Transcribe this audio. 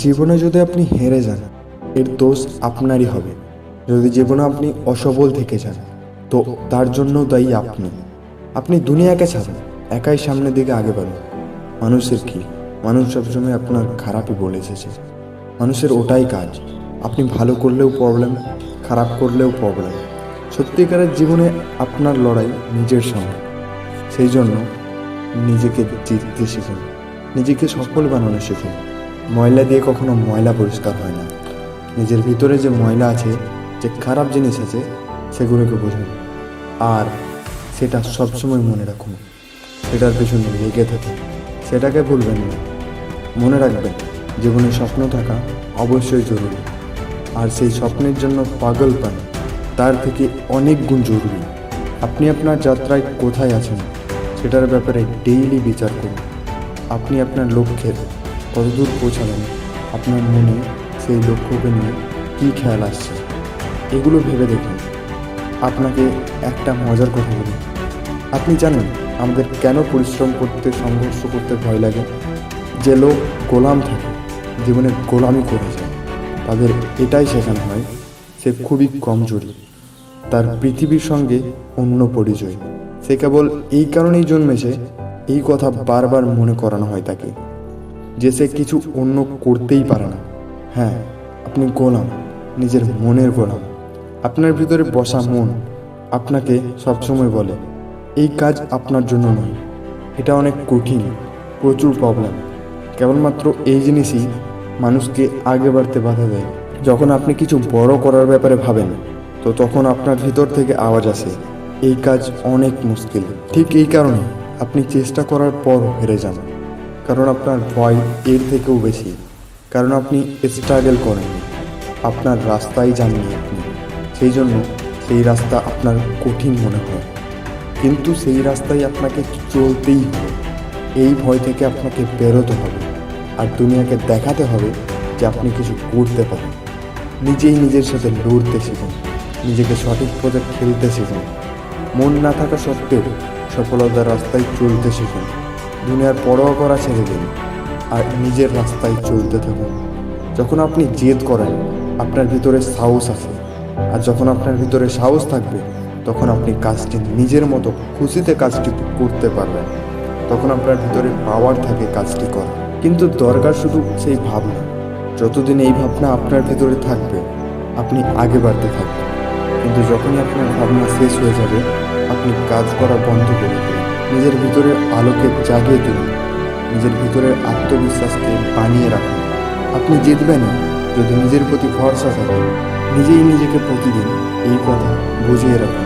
জীবনে যদি আপনি হেরে যান, এর দোষ আপনারই হবে। যদি জীবনে আপনি অসফল থেকে যান, তো তার জন্য দায়ী আপনি। আপনি দুনিয়াকে ছাড়ুন, একাই সামনের দিকে আগে বাড়ুন। মানুষের কি, মানুষ সবসময় আপনার খারাপই বলে এসেছে। মানুষের ওটাই কাজ। আপনি ভালো করলেও প্রবলেম, খারাপ করলেও প্রবলেম। সত্যিকারের জীবনে আপনার লড়াই নিজের সঙ্গে। সেই জন্য নিজেকে জিততে শিখুন, নিজেকে সফল বানানো শিখুন। ময়লা দিয়ে কখনো ময়লা পরিষ্কার হয় না। নিজের ভিতরে যে ময়লা আছে, যে খারাপ জিনিস আছে, সেগুলোকে বুঝুন। আর সেটা সবসময় মনে রাখুন, সেটার পেছনে লেগে থাকুন, সেটাকে ভুলবেন না। মনে রাখবেন, জীবনে স্বপ্ন থাকা অবশ্যই জরুরি, আর সেই স্বপ্নের জন্য পাগলপন তার থেকে অনেক গুণ জরুরি। আপনি আপনার যাত্রায় কোথায় আছেন সেটার ব্যাপারে ডেইলি বিচার করুন। আপনি আপনার লক্ষ্যের কতদূর পৌঁছাবেন, আপনার মনে সেই লক্ষ্যকে নিয়ে কী খেয়াল আসছে, এগুলো ভেবে দেখুন। আপনাকে একটা মজার কথা বলি, আপনি জানেন আমাদের কেন পরিশ্রম করতে, সংঘর্ষ করতে ভয় লাগে? যে লোক গোলাম থাকে, জীবনে গোলামি করে যায়, তাদের এটাই শেখানো হয় সে খুবই কমজোরি, তার পৃথিবীর সঙ্গে অন্য পরিচয়। সে কেবল এই কারণেই জন্মেছে, এই কথা বারবার মনে করানো হয় তাকে, যে সে কিছু অন্য করতেই পারে না। হ্যাঁ, আপনি গোলাম, নিজের মনের গোলাম। আপনার ভিতরে বসা মন আপনাকে সবসময় বলে এই কাজ আপনার জন্য নয়, এটা অনেক কঠিন, প্রচুর প্রবলেম। কেবলমাত্র এই জিনিসই মানুষকে আগে বাড়তে বাধা দেয়। যখন আপনি কিছু বড় করার ব্যাপারে ভাবেন, তো তখন আপনার ভিতর থেকে আওয়াজ আসে এই কাজ অনেক মুশকিল। ঠিক এই কারণে আপনি চেষ্টা করার পর হেরে যান, কারণ আপনার ভয় এর থেকেও বেশি। কারণ আপনি স্ট্রাগল করেন, আপনার রাস্তায় যাননি আপনি, সেই জন্য সেই রাস্তা আপনার কঠিন মনে হয়। কিন্তু সেই রাস্তায় আপনাকে চলতেই হবে। এই ভয় থেকে আপনাকে বেরোতে হবে, আর দুনিয়াকে দেখাতে হবে যে আপনি কিছু করতে পারেন। নিজেই নিজের সাথে লড়তে শিখুন, নিজেকে সঠিক পথে খেলতে শিখুন। মন না থাকা সত্ত্বেও সফলতার রাস্তায় চলতে শিখুন। দুনিয়ার পরোয়া করা ছেড়ে দিন, আর নিজের রাস্তায় চলতে থাকুন। যখন আপনি জেদ করেন, আপনার ভিতরে সাহস আসে, আর যখন আপনার ভিতরে সাহস থাকবে, তখন আপনি কাজটি নিজের মতো খুশিতে কাজটি করতে পারবেন। তখন আপনার ভিতরে পাওয়ার থাকে কাজটি করা। কিন্তু দরকার শুধু সেই ভাবনা। যতদিন এই ভাবনা আপনার ভিতরে থাকবে, আপনি আগে বাড়তে থাকবেন। কিন্তু যখনই আপনার ভাবনা শেষ হয়ে যাবে, আপনি কাজ করা বন্ধ করে দেবেন। নিজের ভিতরে আলোকে জাগিয়ে তুলুন, নিজের ভিতরের আত্মবিশ্বাসকে বানিয়ে রাখুন। আপনি জিতবেন যদি নিজের প্রতি ভরসা থাকে। নিজেই নিজেকে প্রতিদিন এই কথা বুঝিয়ে রাখুন।